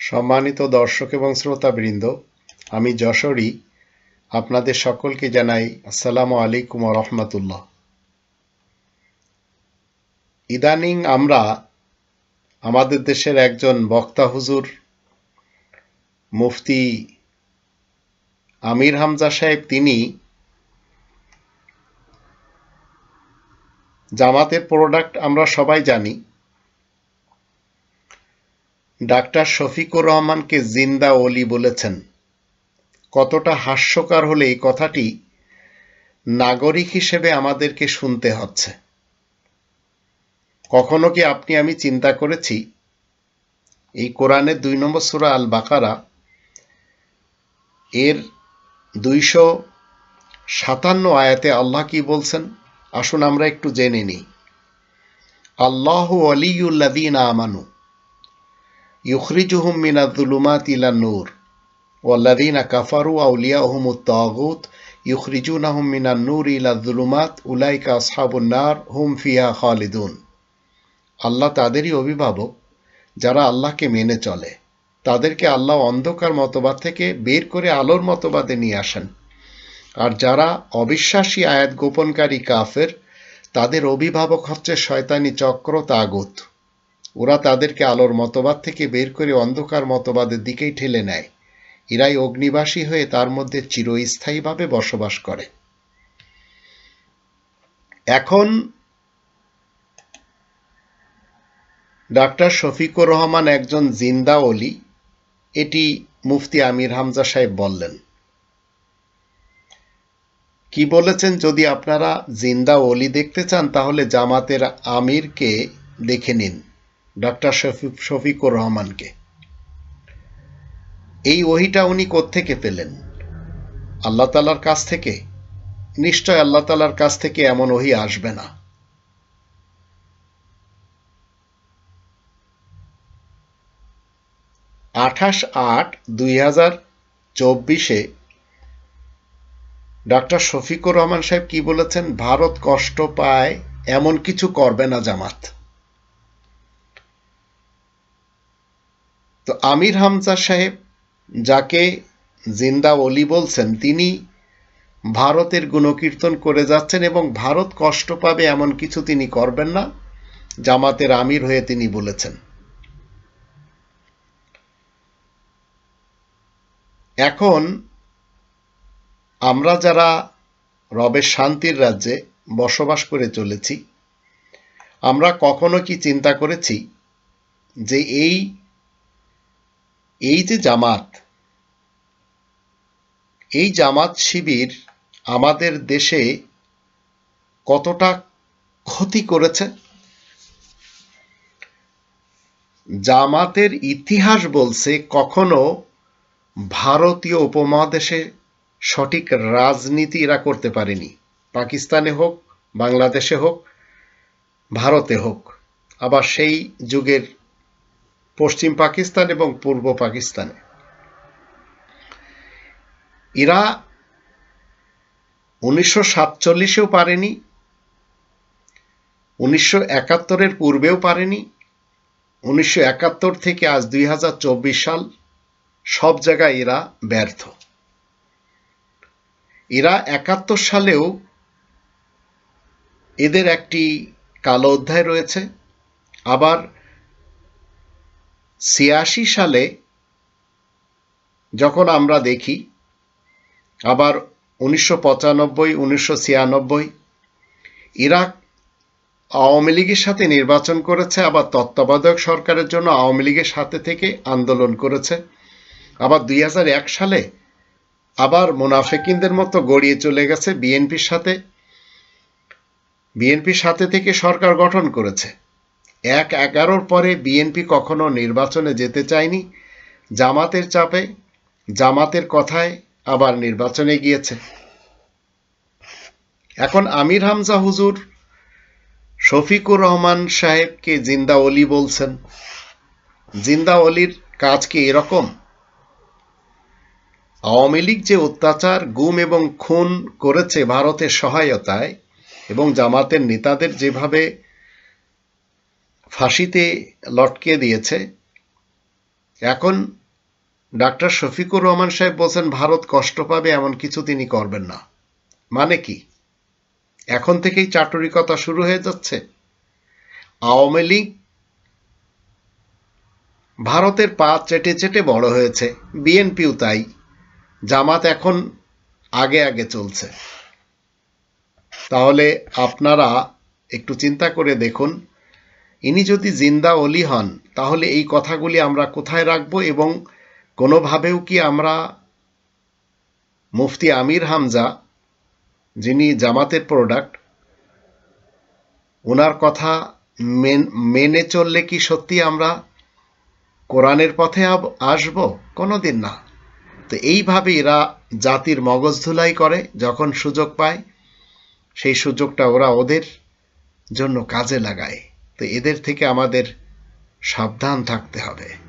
সম্মানিত দর্শক এবং শ্রোতাবৃন্দ, আমি যশোরী আপনাদের সকলকে জানাই আসসালামু আলাইকুম ওয়া রাহমাতুল্লাহ। ইদানিং আমরা আমাদের দেশের একজন বক্তা হুজুর মুফতি আমির হামজা সাহেব, তিনি জামাতের প্রোডাক্ট আমরা সবাই জানি, ডাক্তার শফিকুর রহমানকে জিন্দা ওলি বলেছেন। কতটা হাস্যকর হলে এই কথাটি নাগরিক হিসেবে আমাদেরকে শুনতে হচ্ছে। কখনো কি আপনি আমি চিন্তা করেছি এই কোরআনের 2 নম্বর সূরা আল বাকারা এর 257 আয়াতে আল্লাহ কি বলছেন? আসুন আমরা একটু জেনে নিই। আল্লাহু ওয়ালিয়ুল্লাযীনা আমানু ইউখরিজুহুম মিনায-যুলুমাতি ইলান-নূর ওয়াল্লাযীনা কাফারু আউলিয়াউহুমুত তাগুত ইউখরিজুনাহুম মিনান-নূরি ইলায-যুলুমাত উলাইকা আসহাবুন নার হুম ফিহা খালিদুন। আল্লাহ তাদেরই অভিভাবক যারা আল্লাহকে মেনে চলে। তাদেরকে আল্লাহ অন্ধকার মতবাদ থেকে বের করে আলোর মতবাদে নিয়ে আসেন। আর যারা অবিশ্বাসী, আয়াত গোপনকারী কাফের, তাদের অভিভাবক হচ্ছে শয়তানি চক্র তাগুত। ওরা তাদেরকে আলোর মতবাদ থেকে বের করে অন্ধকার মতবাদের দিকেই ঠেলে নেয়। এরাই অগ্নিবাসী হয়ে তার মধ্যে চিরস্থায়ীভাবে বসবাস করে। এখন ডাক্তার শফিকুর রহমান একজন জিন্দা ওলি, এটি মুফতি আমির হামজা সাহেব বললেন। কি বলেছেন? যদি আপনারা জিন্দা ওলি দেখতে চান তাহলে জামাতের আমিরকে দেখে নিন, ডাক্তার শফিকুর রহমানকে। এই ওহিটা উনি কোত্থেকে পেলেন? আল্লাহ তাআলার কাছ থেকে? নিশ্চয় আল্লাহ তাআলার কাছ থেকে এমন ওহি আসবে না। 28/8/2024 ডাক্তার শফিকুর রহমান সাহেব কি বলেছেন? ভারত কষ্ট পায় এমন কিছু করবে না জামাত। তো আমির হামজা সাহেব, যাকে জিন্দা ওলি বলছেন, তিনি ভারতের গুণকীর্তন করে যাচ্ছেন এবং ভারত কষ্ট পাবে এমন কিছু তিনি করবেন না, জামাতের আমির হয়ে তিনি বলেছেন। এখন আমরা যারা রবের শান্তির রাজ্যে বসবাস করে চলেছি, আমরা কখনো কি চিন্তা করেছি যে এই যে জামাত, এই জামাত শিবির আমাদের দেশে কতটা ক্ষতি করেছে? জামাতের ইতিহাস বলছে কখনো ভারতীয় উপমহাদেশে সঠিক রাজনীতি এরা করতে পারেনি। পাকিস্তানে হোক, বাংলাদেশে হোক, ভারতে হোক, আবার সেই যুগের পশ্চিম পাকিস্তান এবং পূর্ব পাকিস্তানে। এরা 1947-এও পারেনি, 1971-এর পূর্বেও পারেনি, 1971 থেকে আজ 2024 সাল, সব জায়গায় এরা ব্যর্থ। এরা 71 সালেও এদের একটি কালো অধ্যায় রয়েছে। আবার 86 সালে যখন আমরা দেখি, আবার 1995, 1996 এরা আওয়ামী লীগের সাথে নির্বাচন করেছে, আবার তত্ত্বাবধায়ক সরকারের জন্য আওয়ামী লীগের সাথে থেকে আন্দোলন করেছে। আবার 2001 সালে আবার মুনাফিকিনদের মতো গড়িয়ে চলে গেছে বিএনপির সাথে থেকে সরকার গঠন করেছে। 1/11 পরে বিএনপি কখনো নির্বাচনে যেতে চায়নি, জামাতের চাপে, জামাতের কথায় আবার নির্বাচনে গিয়েছে। এখন আমির হামজা হুজুর শফিকুর রহমান সাহেবকে জিন্দা ওলি বলছেন। জিন্দা ওলির কাজ কি এরকম? আওয়ামী লীগ যে অত্যাচার, গুম এবং খুন করেছে ভারতের সহায়তায়, এবং জামাতের নেতাদের যেভাবে ফাঁসিতে লটকে দিয়েছে, এখন ডাক্তার শফিকুর রহমান সাহেব বলছেন ভারত কষ্ট পাবে এমন কিছু তিনি করবেন না। মানে কি? এখন থেকেই চাটুরিকতা শুরু হয়ে যাচ্ছে। আওয়ামী লীগ ভারতের পা চেটে চেটে বড় হয়েছে, বিএনপিও তাই। জামাত এখন আগে আগে চলছে। তাহলে আপনারা একটু চিন্তা করে দেখুন, ইনি যদি জিন্দা ওলি হন তাহলে এই কথাগুলি আমরা কোথায় রাখবো? এবং কোনোভাবেও কি আমরা মুফতি আমির হামজা, যিনি জামাতের প্রোডাক্ট, ওনার কথা মেনে চললে কি সত্যি আমরা কোরআনের পথে আসবো? কোনোদিন না। তো এইভাবে এরা জাতির মগজ ধুলাই করে, যখন সুযোগ পায় সেই সুযোগটা ওরা ওদের জন্য কাজে লাগায়। তো এদের থেকে আমাদের সাবধান থাকতে হবে।